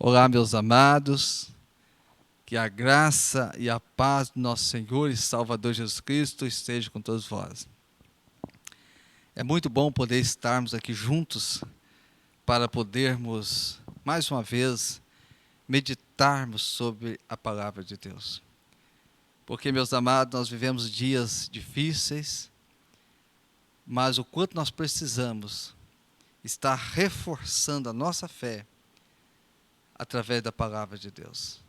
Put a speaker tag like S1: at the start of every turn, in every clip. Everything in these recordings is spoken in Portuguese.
S1: Olá, meus amados, que a graça e a paz do nosso Senhor e Salvador Jesus Cristo esteja com todos vós. É muito bom poder estarmos aqui juntos para podermos, mais uma vez, meditarmos sobre a palavra de Deus. Porque, meus amados, nós vivemos dias difíceis, mas o quanto nós precisamos estar reforçando a nossa fé através da palavra de Deus.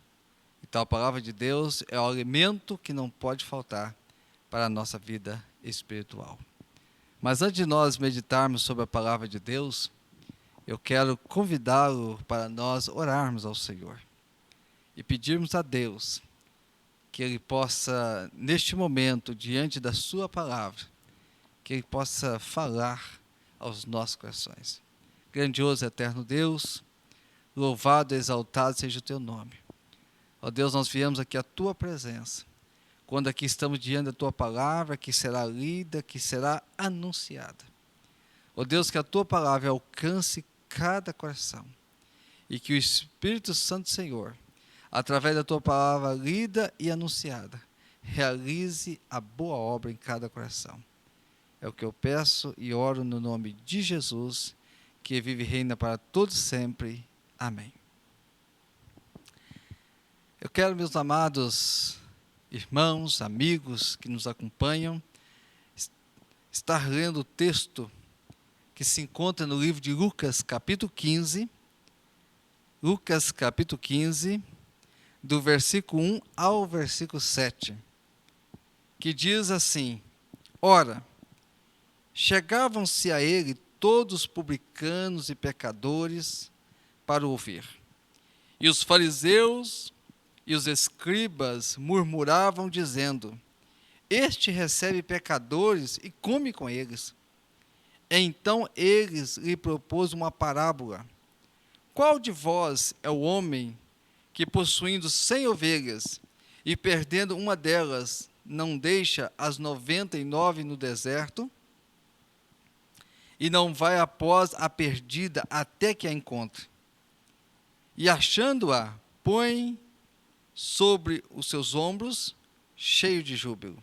S1: Então, a palavra de Deus é o alimento que não pode faltar para a nossa vida espiritual. Mas antes de nós meditarmos sobre a palavra de Deus, eu quero convidá-lo para nós orarmos ao Senhor e pedirmos a Deus que Ele possa, neste momento, diante da sua palavra, que Ele possa falar aos nossos corações. Grandioso e eterno Deus, louvado e exaltado seja o teu nome. Ó Deus, nós viemos aqui à tua presença, quando aqui estamos diante da tua palavra, que será lida, que será anunciada. Ó Deus, que a tua palavra alcance cada coração e que o Espírito Santo Senhor, através da tua palavra lida e anunciada, realize a boa obra em cada coração. É o que eu peço e oro no nome de Jesus, que vive e reina para todos sempre. Amém. Eu quero, meus amados irmãos, amigos que nos acompanham, estar lendo o texto que se encontra no livro de Lucas, capítulo 15, do versículo 1 ao versículo 7, que diz assim: Ora, chegavam-se a ele todos os publicanos e pecadores para o ouvir, e os fariseus e os escribas murmuravam, dizendo: Este recebe pecadores e come com eles. Então eles lhe propôs uma parábola: Qual de vós é o homem que, possuindo 100 ovelhas e perdendo uma delas, não deixa as 99 no deserto e não vai após a perdida até que a encontre? E achando-a, põe sobre os seus ombros, cheio de júbilo.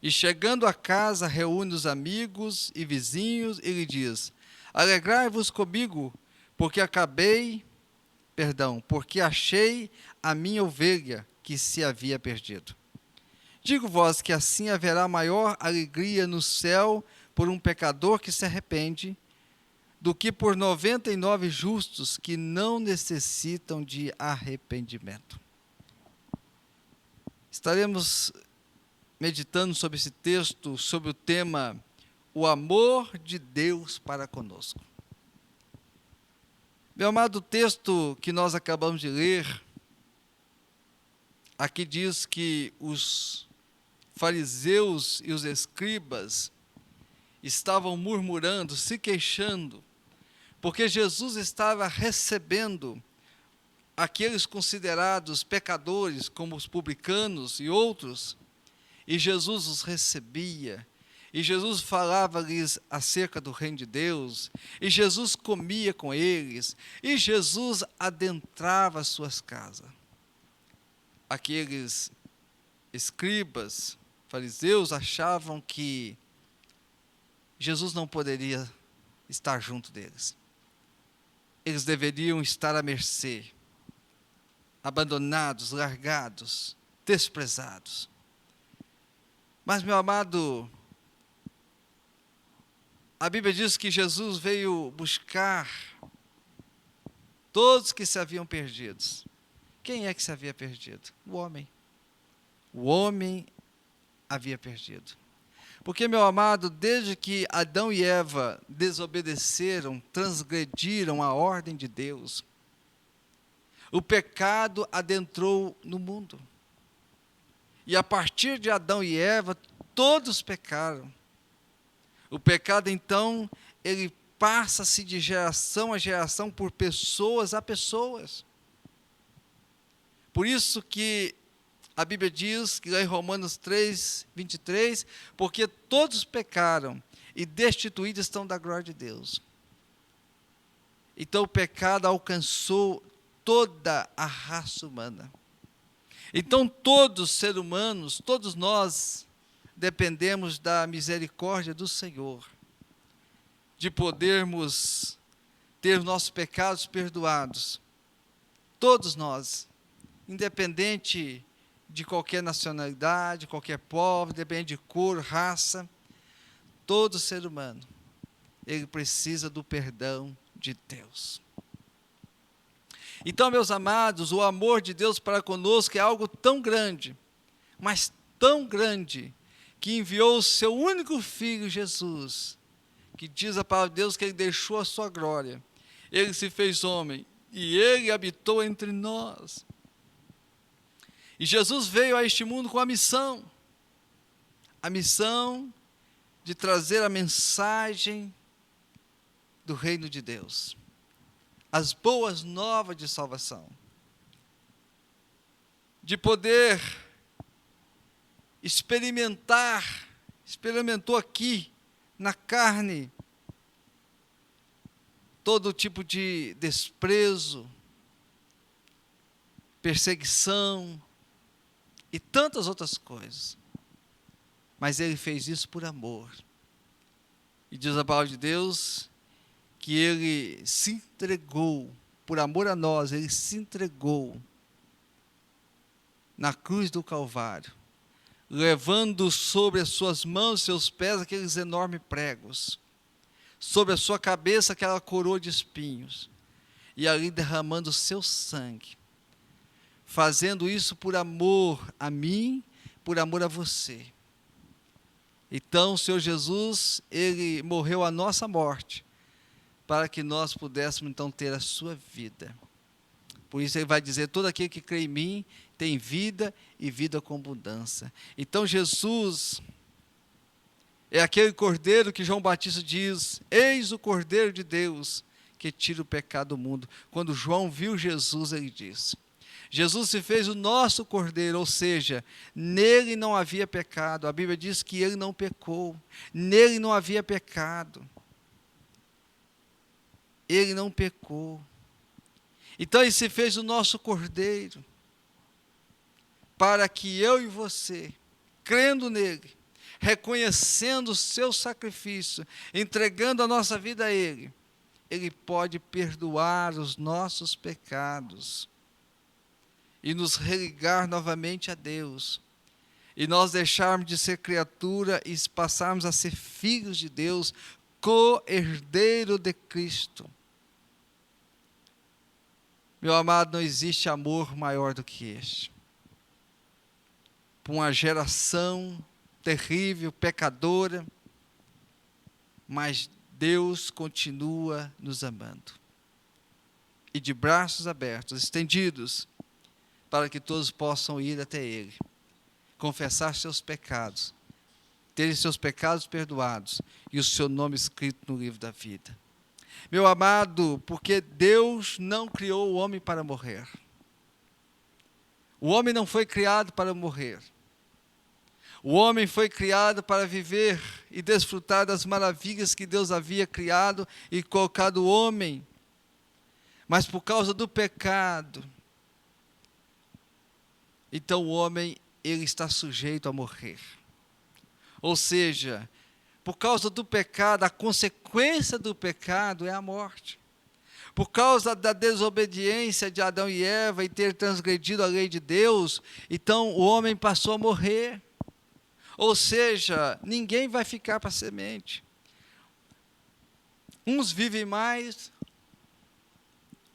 S1: E chegando a casa, reúne os amigos e vizinhos e lhe diz: Alegrai-vos comigo, porque achei a minha ovelha que se havia perdido. Digo-vos que assim haverá maior alegria no céu por um pecador que se arrepende, do que por 99 justos que não necessitam de arrependimento. Estaremos meditando sobre esse texto, sobre o tema o amor de Deus para conosco. Meu amado, o texto que nós acabamos de ler, aqui diz que os fariseus e os escribas estavam murmurando, se queixando, porque Jesus estava recebendo aqueles considerados pecadores, como os publicanos e outros, e Jesus os recebia, e Jesus falava-lhes acerca do reino de Deus, e Jesus comia com eles, e Jesus adentrava as suas casas. Aqueles escribas, fariseus, achavam que Jesus não poderia estar junto deles. Eles deveriam estar à mercê, abandonados, largados, desprezados. Mas, meu amado, a Bíblia diz que Jesus veio buscar todos que se haviam perdidos. Quem é que se havia perdido? O homem. O homem havia perdido. Porque, meu amado, desde que Adão e Eva desobedeceram, transgrediram a ordem de Deus, o pecado adentrou no mundo. E a partir de Adão e Eva, todos pecaram. O pecado, então, ele passa-se de geração a geração por pessoas a pessoas. Por isso que a Bíblia diz, que lá em Romanos 3, 23, porque todos pecaram e destituídos estão da glória de Deus. Então o pecado alcançou toda a raça humana. Então todos os seres humanos, todos nós, dependemos da misericórdia do Senhor, de podermos ter nossos pecados perdoados. Todos nós, independente de qualquer nacionalidade, qualquer povo, independente de cor, raça, todo ser humano, ele precisa do perdão de Deus. Então, meus amados, o amor de Deus para conosco é algo tão grande, mas tão grande, que enviou o seu único Filho, Jesus, que diz a palavra de Deus que ele deixou a sua glória, ele se fez homem, e ele habitou entre nós. E Jesus veio a este mundo com a missão de trazer a mensagem do reino de Deus, as boas novas de salvação, de poder experimentou aqui na carne todo tipo de desprezo, perseguição e tantas outras coisas. Mas ele fez isso por amor. E diz a palavra de Deus que ele se entregou, por amor a nós, ele se entregou na cruz do Calvário, levando sobre as suas mãos e seus pés aqueles enormes pregos, sobre a sua cabeça aquela coroa de espinhos, e ali derramando o seu sangue, fazendo isso por amor a mim, por amor a você. Então o Senhor Jesus, ele morreu a nossa morte, para que nós pudéssemos então ter a sua vida. Por isso ele vai dizer, todo aquele que crê em mim, tem vida e vida com abundância. Então Jesus é aquele cordeiro que João Batista diz, eis o cordeiro de Deus, que tira o pecado do mundo. Quando João viu Jesus, ele disse, Jesus se fez o nosso cordeiro, ou seja, nele não havia pecado. A Bíblia diz que ele não pecou, nele não havia pecado. Ele não pecou. Então ele se fez o nosso cordeiro, para que eu e você, crendo nele, reconhecendo o seu sacrifício, entregando a nossa vida a ele, ele pode perdoar os nossos pecados e nos religar novamente a Deus, e nós deixarmos de ser criatura e passarmos a ser filhos de Deus, co-herdeiro de Cristo. Meu amado, não existe amor maior do que este. Por uma geração terrível, pecadora, mas Deus continua nos amando. E de braços abertos, estendidos, para que todos possam ir até Ele, confessar seus pecados, terem seus pecados perdoados e o seu nome escrito no livro da vida. Meu amado, porque Deus não criou o homem para morrer. O homem não foi criado para morrer. O homem foi criado para viver e desfrutar das maravilhas que Deus havia criado e colocado o homem. Mas por causa do pecado, então o homem, ele está sujeito a morrer. Ou seja, por causa do pecado, a consequência do pecado é a morte. Por causa da desobediência de Adão e Eva e ter transgredido a lei de Deus, então o homem passou a morrer. Ou seja, ninguém vai ficar para a semente. Uns vivem mais,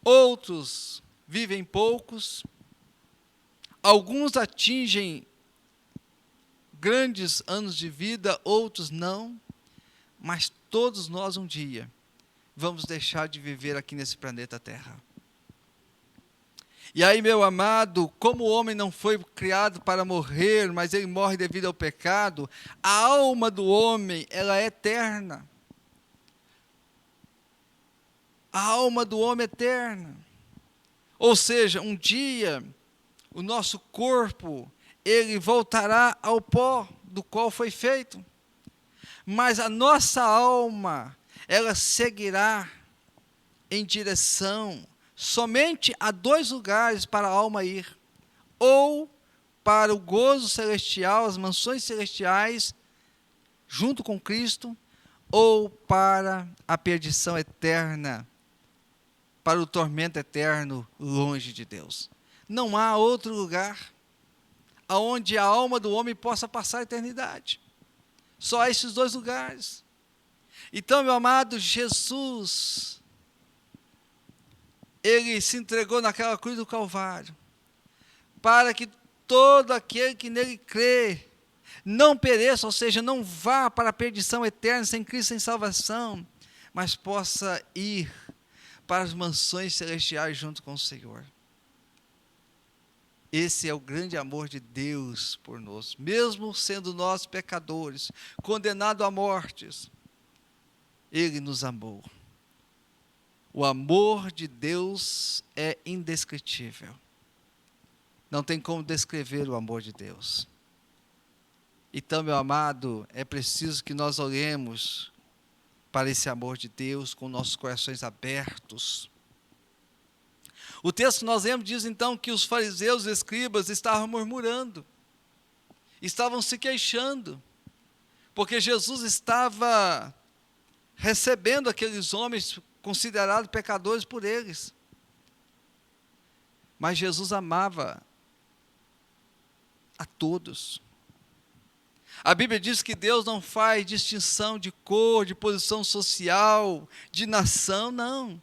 S1: outros vivem poucos. Alguns atingem grandes anos de vida, outros não. Mas todos nós um dia vamos deixar de viver aqui nesse planeta Terra. E aí, meu amado, como o homem não foi criado para morrer, mas ele morre devido ao pecado, a alma do homem, ela é eterna. A alma do homem é eterna. Ou seja, um dia, o nosso corpo, ele voltará ao pó do qual foi feito. Mas a nossa alma, ela seguirá em direção somente a 2 lugares para a alma ir: ou para o gozo celestial, as mansões celestiais, junto com Cristo, ou para a perdição eterna, para o tormento eterno, longe de Deus. Não há outro lugar aonde a alma do homem possa passar a eternidade. Só há esses 2 lugares. Então, meu amado, Jesus, ele se entregou naquela cruz do Calvário, para que todo aquele que nele crê não pereça, ou seja, não vá para a perdição eterna, sem Cristo, sem salvação, mas possa ir para as mansões celestiais junto com o Senhor. Esse é o grande amor de Deus por nós, mesmo sendo nós pecadores, condenados à morte, Ele nos amou. O amor de Deus é indescritível. Não tem como descrever o amor de Deus. Então, meu amado, é preciso que nós olhemos para esse amor de Deus com nossos corações abertos. O texto que nós lemos diz então que os fariseus e escribas estavam murmurando, estavam se queixando, porque Jesus estava recebendo aqueles homens considerados pecadores por eles. Mas Jesus amava a todos. A Bíblia diz que Deus não faz distinção de cor, de posição social, de nação, não.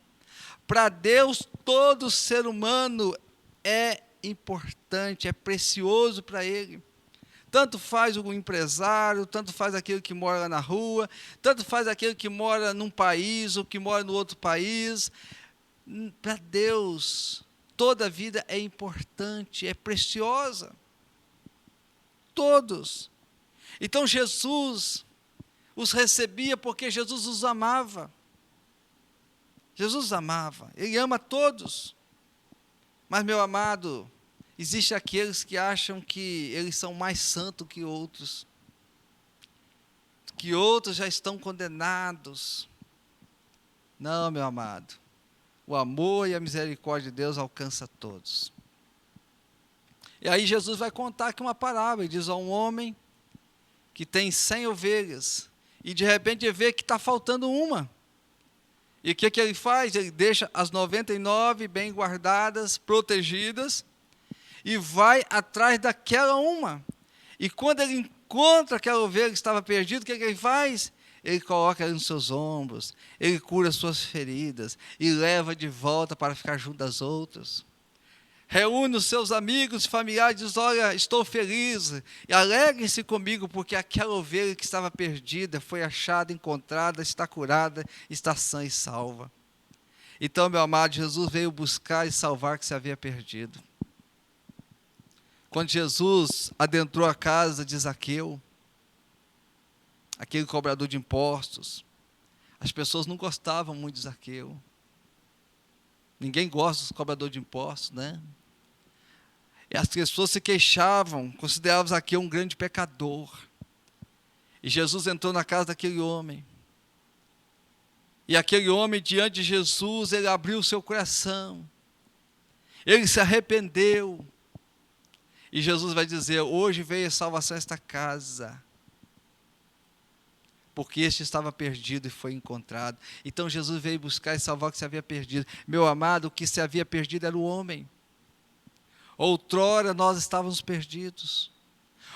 S1: Para Deus, todo ser humano é importante, é precioso para Ele. Tanto faz o empresário, tanto faz aquele que mora na rua, tanto faz aquele que mora num país ou que mora no outro país. Para Deus, toda vida é importante, é preciosa. Todos. Então Jesus os recebia porque Jesus os amava. Jesus os amava, Ele ama todos. Mas, meu amado, existem aqueles que acham que eles são mais santos que outros já estão condenados. Não, meu amado, o amor e a misericórdia de Deus alcança todos. E aí Jesus vai contar aqui uma parábola. Ele diz a um homem que tem 100 ovelhas, e de repente ele vê que está faltando uma. E o que ele faz? Ele deixa as 99 bem guardadas, protegidas, e vai atrás daquela uma. E quando ele encontra aquela ovelha que estava perdida, o que ele faz? Ele coloca ela nos seus ombros, ele cura as suas feridas, e leva de volta para ficar junto das outras. Reúne os seus amigos e familiares e diz: olha, estou feliz, e alegrem-se comigo, porque aquela ovelha que estava perdida foi achada, encontrada, está curada, está sã e salva. Então, meu amado, Jesus veio buscar e salvar o que se havia perdido. Quando Jesus adentrou a casa de Zaqueu, aquele cobrador de impostos, as pessoas não gostavam muito de Zaqueu. Ninguém gosta dos cobradores de impostos, né? E as pessoas se queixavam, consideravam Zaqueu um grande pecador. E Jesus entrou na casa daquele homem. E aquele homem, diante de Jesus, ele abriu o seu coração. Ele se arrependeu. E Jesus vai dizer: hoje veio a salvação a esta casa, porque este estava perdido e foi encontrado. Então Jesus veio buscar e salvar o que se havia perdido. Meu amado, o que se havia perdido era o homem. Outrora nós estávamos perdidos.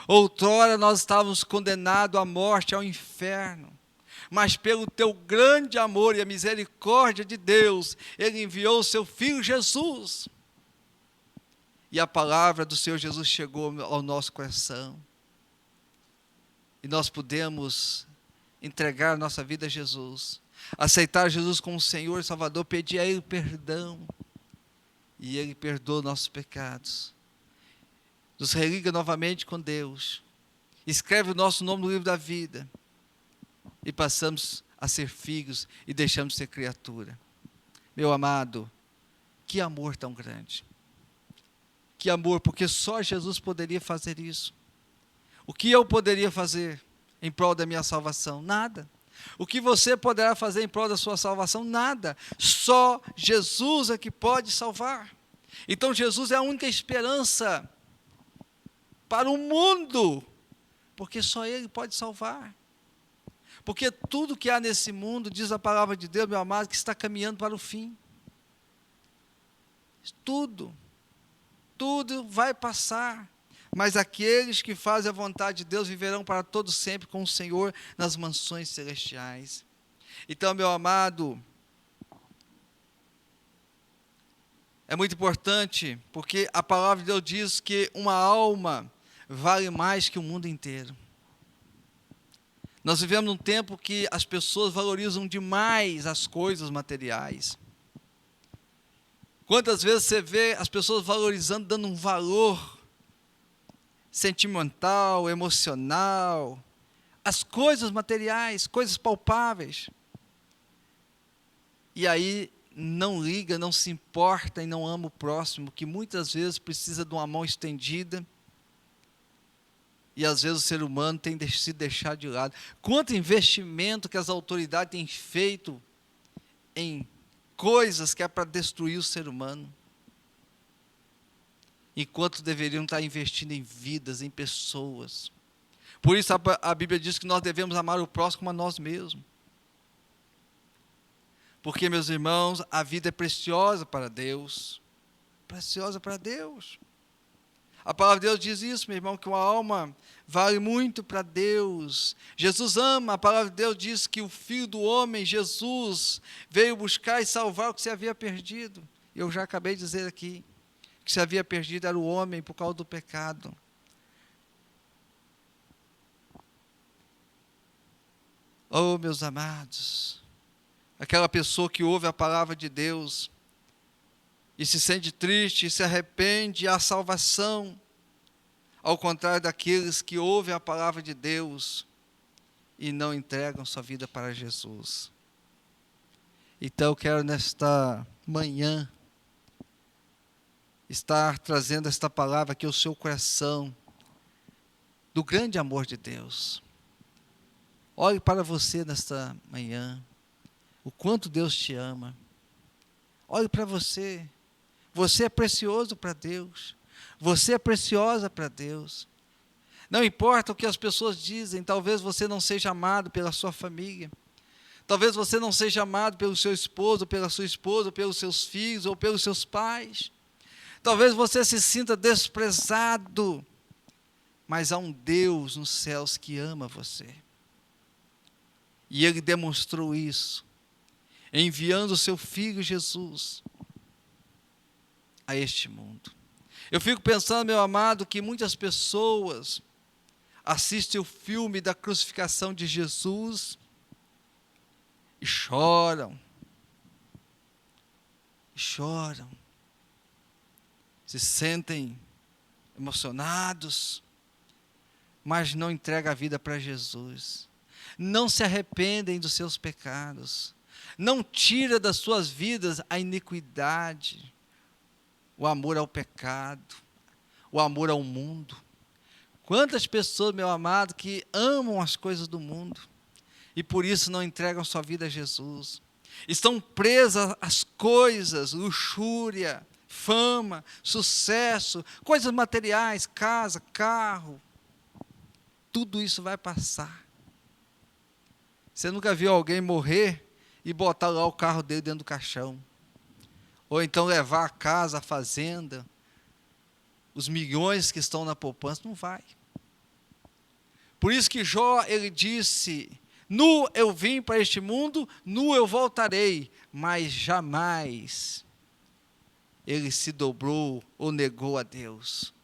S1: Outrora nós estávamos condenados à morte, ao inferno. Mas pelo teu grande amor e a misericórdia de Deus, Ele enviou o seu Filho Jesus. E a palavra do Senhor Jesus chegou ao nosso coração. E nós podemos entregar nossa vida a Jesus, aceitar Jesus como Senhor e Salvador, pedir a Ele perdão, e Ele perdoa nossos pecados, nos religa novamente com Deus, escreve o nosso nome no livro da vida, e passamos a ser filhos e deixamos de ser criatura. Meu amado, que amor tão grande, que amor, porque só Jesus poderia fazer isso. O que eu poderia fazer em prol da minha salvação? Nada. O que você poderá fazer em prol da sua salvação? Nada. Só Jesus é que pode salvar. Então Jesus é a única esperança para o mundo, porque só Ele pode salvar. Porque tudo que há nesse mundo, diz a palavra de Deus, meu amado, que está caminhando para o fim. Tudo vai passar. Mas aqueles que fazem a vontade de Deus viverão para todo sempre com o Senhor nas mansões celestiais. Então, meu amado, é muito importante, porque a palavra de Deus diz que uma alma vale mais que o mundo inteiro. Nós vivemos num tempo que as pessoas valorizam demais as coisas materiais. Quantas vezes você vê as pessoas valorizando, dando um valor sentimental, emocional, as coisas materiais, coisas palpáveis. E aí não liga, não se importa e não ama o próximo, que muitas vezes precisa de uma mão estendida. E às vezes o ser humano tem se deixado de lado. Quanto investimento que as autoridades têm feito em coisas que é para destruir o ser humano, enquanto deveriam estar investindo em vidas, em pessoas. Por isso a Bíblia diz que nós devemos amar o próximo como a nós mesmos. Porque, meus irmãos, a vida é preciosa para Deus. Preciosa para Deus. A palavra de Deus diz isso, meu irmão, que uma alma vale muito para Deus. Jesus ama, a palavra de Deus diz que o Filho do homem, Jesus, veio buscar e salvar o que se havia perdido. Eu já acabei de dizer aqui, que se havia perdido era o homem por causa do pecado. Oh, meus amados, aquela pessoa que ouve a palavra de Deus e se sente triste, e se arrepende, há salvação, ao contrário daqueles que ouvem a palavra de Deus e não entregam sua vida para Jesus. Então eu quero nesta manhã estar trazendo esta palavra aqui ao seu coração, do grande amor de Deus. Olhe para você nesta manhã, o quanto Deus te ama. Olhe para você. Você é precioso para Deus. Você é preciosa para Deus. Não importa o que as pessoas dizem, talvez você não seja amado pela sua família. Talvez você não seja amado pelo seu esposo, pela sua esposa, pelos seus filhos ou pelos seus pais. Talvez você se sinta desprezado. Mas há um Deus nos céus que ama você. E Ele demonstrou isso, enviando o seu Filho Jesus a este mundo. Eu fico pensando, meu amado, que muitas pessoas assistem o filme da crucificação de Jesus e choram, se sentem emocionados, mas não entregam a vida para Jesus, não se arrependem dos seus pecados, não tira das suas vidas a iniquidade, o amor ao pecado, o amor ao mundo. Quantas pessoas, meu amado, que amam as coisas do mundo e por isso não entregam sua vida a Jesus. Estão presas às coisas, luxúria, fama, sucesso, coisas materiais, casa, carro. Tudo isso vai passar. Você nunca viu alguém morrer e botar lá o carro dele dentro do caixão? Ou então levar a casa, a fazenda, os milhões que estão na poupança? Não vai. Por isso que Jó, ele disse: nu eu vim para este mundo, nu eu voltarei, mas jamais ele se dobrou ou negou a Deus.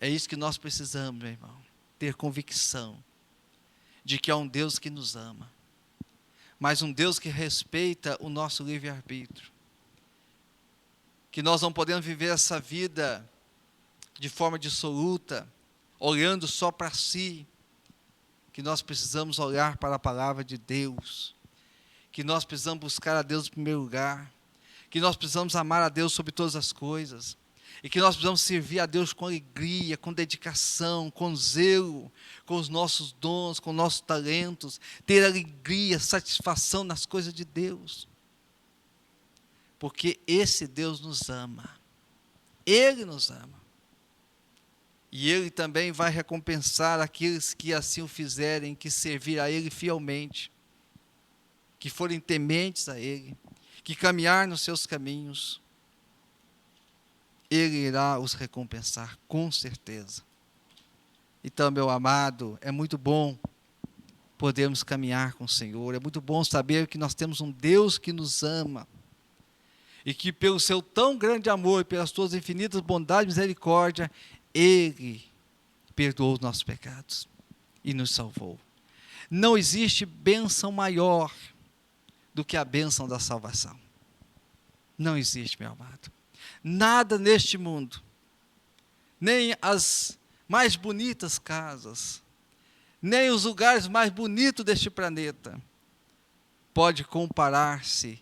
S1: É isso que nós precisamos, meu irmão, ter convicção de que há um Deus que nos ama, mas um Deus que respeita o nosso livre-arbítrio, que nós não podemos viver essa vida de forma dissoluta, olhando só para si, que nós precisamos olhar para a palavra de Deus, que nós precisamos buscar a Deus em primeiro lugar, que nós precisamos amar a Deus sobre todas as coisas, e que nós precisamos servir a Deus com alegria, com dedicação, com zelo, com os nossos dons, com nossos talentos, ter alegria, satisfação nas coisas de Deus. Porque esse Deus nos ama. Ele nos ama. E Ele também vai recompensar aqueles que assim o fizerem, que servir a Ele fielmente, que forem tementes a Ele, que caminhar nos seus caminhos. Ele irá os recompensar, com certeza. Então, meu amado, é muito bom podermos caminhar com o Senhor. É muito bom saber que nós temos um Deus que nos ama. E que pelo seu tão grande amor e pelas suas infinitas bondades e misericórdia, Ele perdoou os nossos pecados e nos salvou. Não existe bênção maior do que a bênção da salvação. Não existe, meu amado. Nada neste mundo, nem as mais bonitas casas, nem os lugares mais bonitos deste planeta, pode comparar-se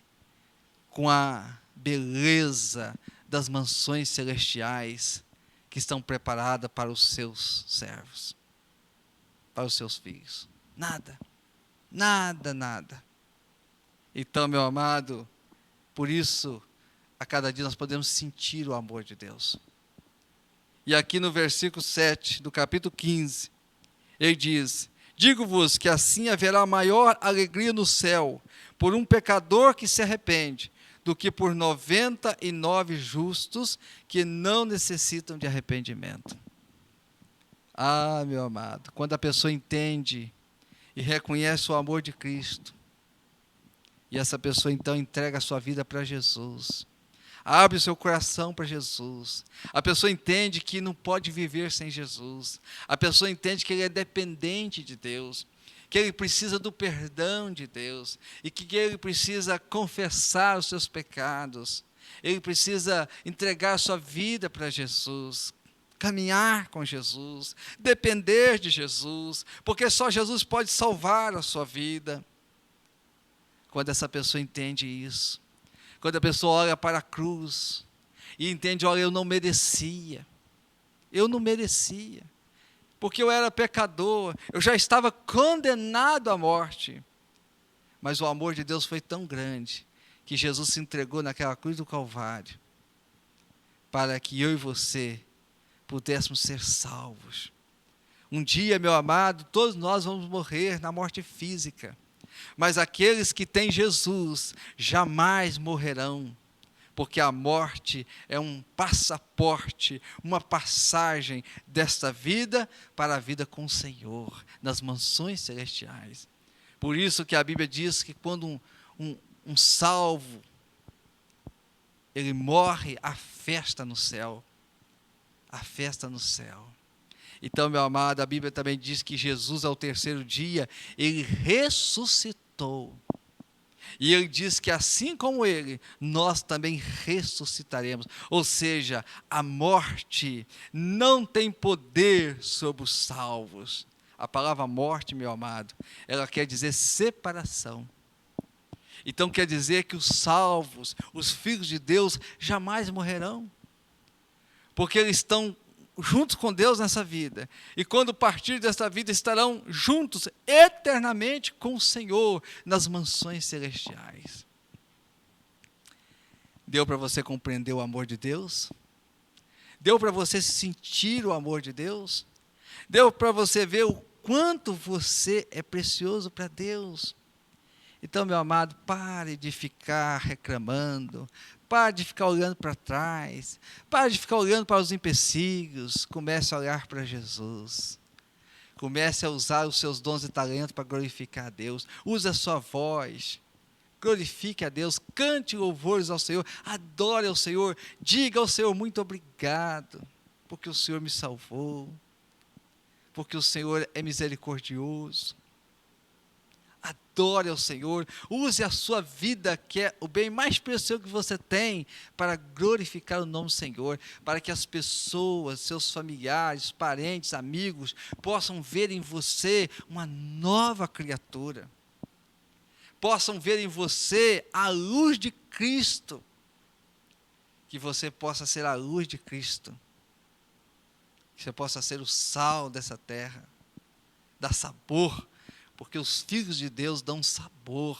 S1: com a beleza das mansões celestiais que estão preparadas para os seus servos, para os seus filhos. Nada, nada, nada. Então, meu amado, por isso, a cada dia nós podemos sentir o amor de Deus. E aqui no versículo 7 do capítulo 15, ele diz: digo-vos que assim haverá maior alegria no céu por um pecador que se arrepende, do que por 99 justos que não necessitam de arrependimento. Ah, meu amado, quando a pessoa entende e reconhece o amor de Cristo, e essa pessoa então entrega a sua vida para Jesus, abre o seu coração para Jesus, a pessoa entende que não pode viver sem Jesus, a pessoa entende que ele é dependente de Deus, que ele precisa do perdão de Deus, e que ele precisa confessar os seus pecados, ele precisa entregar a sua vida para Jesus, caminhar com Jesus, depender de Jesus, porque só Jesus pode salvar a sua vida. Quando essa pessoa entende isso, quando a pessoa olha para a cruz e entende: olha, eu não merecia, porque eu era pecador, eu já estava condenado à morte, mas o amor de Deus foi tão grande, que Jesus se entregou naquela cruz do Calvário, para que eu e você pudéssemos ser salvos. Um dia, meu amado, todos nós vamos morrer na morte física, mas aqueles que têm Jesus jamais morrerão, porque a morte é um passaporte, uma passagem desta vida para a vida com o Senhor, nas mansões celestiais. Por isso que a Bíblia diz que quando um salvo, ele morre, há festa no céu. Há festa no céu. Então, meu amado, a Bíblia também diz que Jesus, ao terceiro dia, ele ressuscitou. E ele diz que assim como ele, nós também ressuscitaremos. Ou seja, a morte não tem poder sobre os salvos. A palavra morte, meu amado, ela quer dizer separação. Então quer dizer que os salvos, os filhos de Deus, jamais morrerão. Porque eles estão juntos com Deus nessa vida, e quando partir desta vida estarão juntos eternamente com o Senhor nas mansões celestiais. Deu para você compreender o amor de Deus? Deu para você sentir o amor de Deus? Deu para você ver o quanto você é precioso para Deus? Então, meu amado, pare de ficar reclamando, pare de ficar olhando para trás, pare de ficar olhando para os empecilhos, comece a olhar para Jesus. Comece a usar os seus dons e talentos para glorificar a Deus. Use a sua voz, glorifique a Deus, cante louvores ao Senhor, adore ao Senhor, diga ao Senhor: muito obrigado, porque o Senhor me salvou, porque o Senhor é misericordioso. Adore ao Senhor, use a sua vida, que é o bem mais precioso que você tem, para glorificar o nome do Senhor, para que as pessoas, seus familiares, parentes, amigos, possam ver em você uma nova criatura, possam ver em você a luz de Cristo, que você possa ser a luz de Cristo, que você possa ser o sal dessa terra, dar sabor, porque os filhos de Deus dão sabor.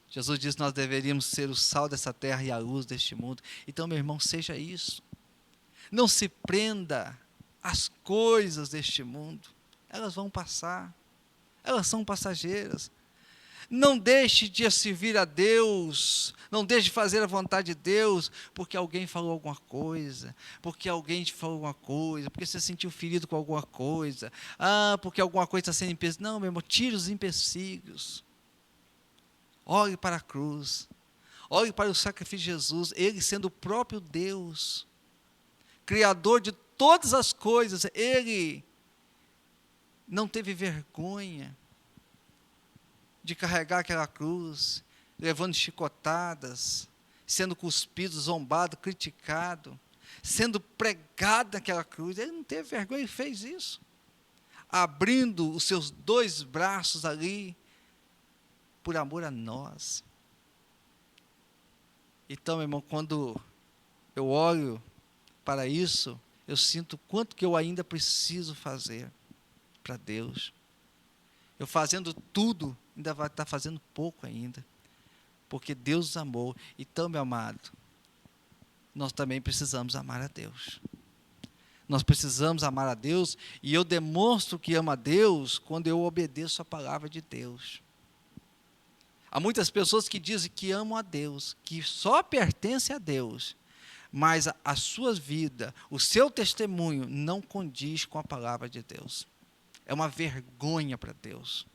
S1: Jesus disse que nós deveríamos ser o sal dessa terra e a luz deste mundo. Então, meu irmão, seja isso. Não se prenda às coisas deste mundo. Elas vão passar. Elas são passageiras. Não deixe de servir a Deus. Não deixe de fazer a vontade de Deus porque alguém falou alguma coisa. Porque alguém te falou alguma coisa. Porque você se sentiu ferido com alguma coisa. Porque alguma coisa está sendo empecilho. Não, meu irmão, tire os empecilhos. Olhe para a cruz. Olhe para o sacrifício de Jesus. Ele sendo o próprio Deus. Criador de todas as coisas. Ele não teve vergonha de carregar aquela cruz, levando chicotadas, sendo cuspido, zombado, criticado, sendo pregado naquela cruz. Ele não teve vergonha, ele fez isso, abrindo os seus 2 braços ali, por amor a nós. Então, meu irmão, quando eu olho para isso, eu sinto quanto que eu ainda preciso fazer para Deus. Eu fazendo tudo, ainda vai estar fazendo pouco ainda, porque Deus nos amou. Então, meu amado, nós também precisamos amar a Deus. Nós precisamos amar a Deus, e eu demonstro que amo a Deus quando eu obedeço a palavra de Deus. Há muitas pessoas que dizem que amam a Deus, que só pertencem a Deus, mas a sua vida, o seu testemunho não condiz com a palavra de Deus. É uma vergonha para Deus.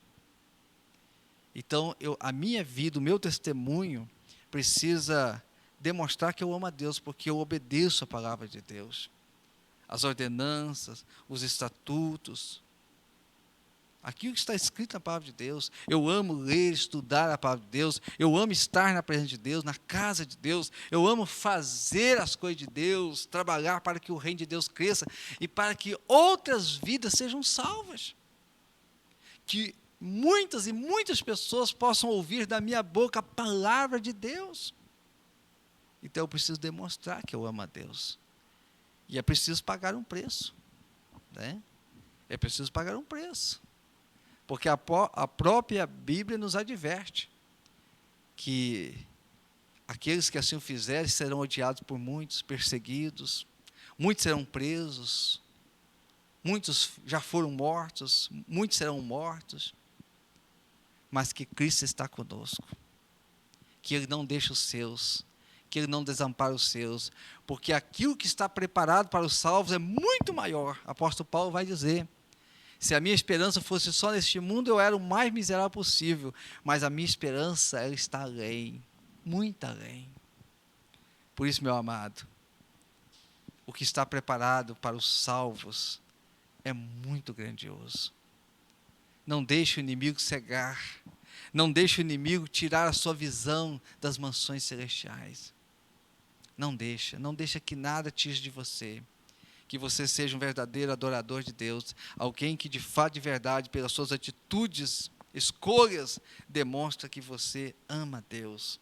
S1: Então, a minha vida, o meu testemunho, precisa demonstrar que eu amo a Deus, porque eu obedeço a palavra de Deus. As ordenanças, os estatutos, aquilo que está escrito na palavra de Deus. Eu amo ler, estudar a palavra de Deus. Eu amo estar na presença de Deus, na casa de Deus. Eu amo fazer as coisas de Deus, trabalhar para que o reino de Deus cresça e para que outras vidas sejam salvas. Que muitas e muitas pessoas possam ouvir da minha boca a palavra de Deus. Então eu preciso demonstrar que eu amo a Deus. E é preciso pagar um preço, né? É preciso pagar um preço. Porque a própria Bíblia nos adverte que aqueles que assim o fizerem serão odiados por muitos, perseguidos, muitos serão presos, muitos já foram mortos, muitos serão mortos, mas que Cristo está conosco, que Ele não deixa os seus, que Ele não desampara os seus, porque aquilo que está preparado para os salvos é muito maior. O apóstolo Paulo vai dizer: se a minha esperança fosse só neste mundo, eu era o mais miserável possível, mas a minha esperança, ela está além, muito além. Por isso, meu amado, o que está preparado para os salvos é muito grandioso. Não deixe o inimigo cegar, não deixe o inimigo tirar a sua visão das mansões celestiais. Não deixa que nada tire de você. Que você seja um verdadeiro adorador de Deus, alguém que de fato, de verdade, pelas suas atitudes, escolhas, demonstra que você ama Deus.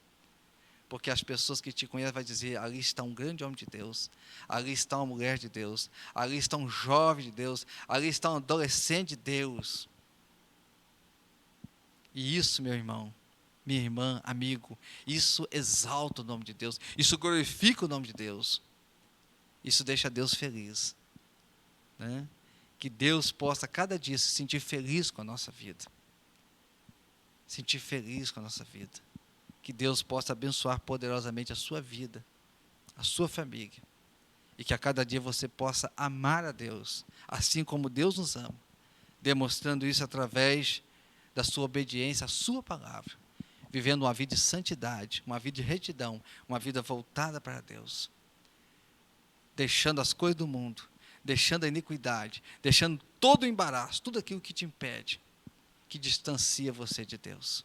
S1: Porque as pessoas que te conhecem vão dizer: ali está um grande homem de Deus, ali está uma mulher de Deus, ali está um jovem de Deus, ali está um adolescente de Deus. E isso, meu irmão, minha irmã, amigo, isso exalta o nome de Deus, isso glorifica o nome de Deus. Isso deixa Deus feliz, né? Que Deus possa cada dia se sentir feliz com a nossa vida. Sentir feliz com a nossa vida. Que Deus possa abençoar poderosamente a sua vida, a sua família. E que a cada dia você possa amar a Deus, assim como Deus nos ama. Demonstrando isso através da sua obediência à sua palavra. Vivendo uma vida de santidade, uma vida de retidão, uma vida voltada para Deus. Deixando as coisas do mundo, deixando a iniquidade, deixando todo o embaraço, tudo aquilo que te impede, que distancia você de Deus.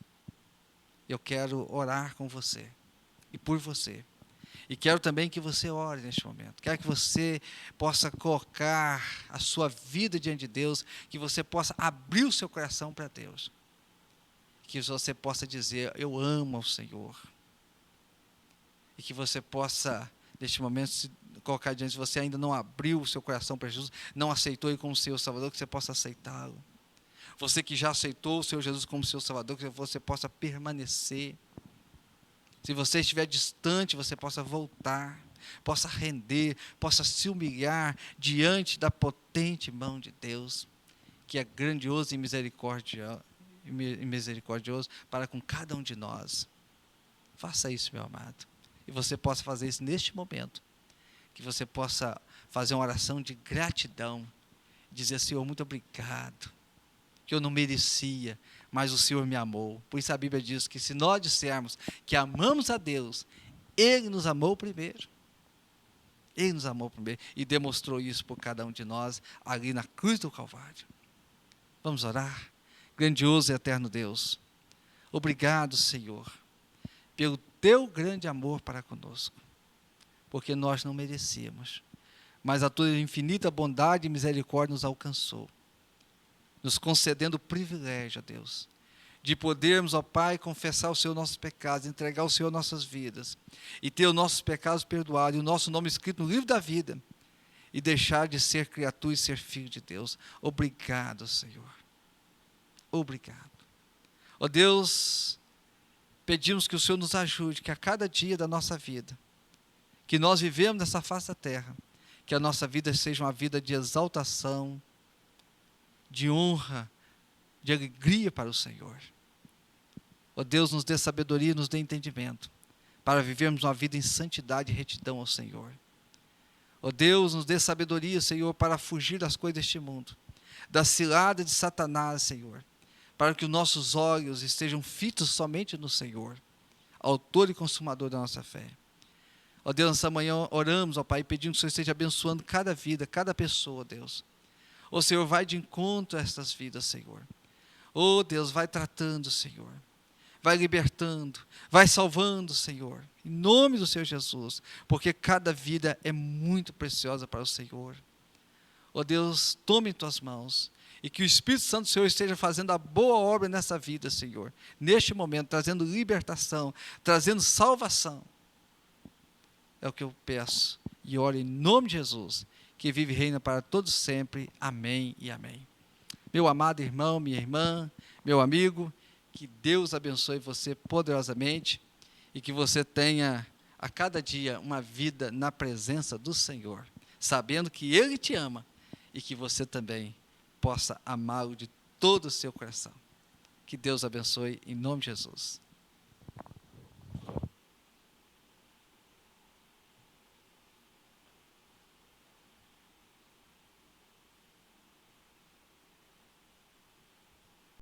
S1: Eu quero orar com você e por você. E quero também que você ore neste momento. Quero que você possa colocar a sua vida diante de Deus, que você possa abrir o seu coração para Deus. Que você possa dizer: eu amo ao Senhor. e que você possa, neste momento, se colocar diante, se você ainda não abriu o seu coração para Jesus, não aceitou Ele como seu Salvador, que você possa aceitá-lo. Você que já aceitou o Senhor Jesus como seu Salvador, que você possa permanecer. Se você estiver distante, você possa voltar, possa render, possa se humilhar diante da potente mão de Deus, que é grandioso e misericordioso para com cada um de nós. Faça isso, meu amado. E você possa fazer isso neste momento. Que você possa fazer uma oração de gratidão. Dizer, Senhor, muito obrigado. Que eu não merecia, mas o Senhor me amou. Por isso a Bíblia diz que se nós dissermos que amamos a Deus, Ele nos amou primeiro. Ele nos amou primeiro e demonstrou isso por cada um de nós ali na cruz do Calvário. Vamos orar? Grandioso e eterno Deus, obrigado, Senhor, pelo teu grande amor para conosco, porque nós não merecíamos, mas a tua infinita bondade e misericórdia nos alcançou, nos concedendo o privilégio, Deus, de podermos, ó Pai, confessar os Senhor nossos pecados, entregar ao Senhor nossas vidas, e ter os nossos pecados perdoados, e o nosso nome escrito no livro da vida, e deixar de ser criatura e ser filho de Deus. Obrigado, Senhor. Obrigado. Ó Deus, pedimos que o Senhor nos ajude, que a cada dia da nossa vida, que nós vivemos nessa face da terra, que a nossa vida seja uma vida de exaltação, de honra, de alegria para o Senhor. Ó Deus, nos dê sabedoria, nos dê entendimento, para vivermos uma vida em santidade e retidão ao Senhor. Ó Deus, nos dê sabedoria, Senhor, para fugir das coisas deste mundo, da cilada de Satanás, Senhor, para que os nossos olhos estejam fitos somente no Senhor, autor e consumador da nossa fé. Ó Deus, nessa manhã oramos, ó Pai, pedindo que o Senhor esteja abençoando cada vida, cada pessoa, Deus. Ó Senhor, vai de encontro a estas vidas, Senhor. Ó Deus, vai tratando, Senhor. Vai libertando, vai salvando, Senhor. Em nome do Senhor Jesus, porque cada vida é muito preciosa para o Senhor. Ó Deus, tome em tuas mãos e que o Espírito Santo do Senhor esteja fazendo a boa obra nessa vida, Senhor. Neste momento, trazendo libertação, trazendo salvação. É o que eu peço e oro em nome de Jesus, que vive e reina para todos sempre. Amém e amém. Meu amado irmão, minha irmã, meu amigo, que Deus abençoe você poderosamente e que você tenha a cada dia uma vida na presença do Senhor, sabendo que Ele te ama e que você também possa amá-lo de todo o seu coração. Que Deus abençoe em nome de Jesus.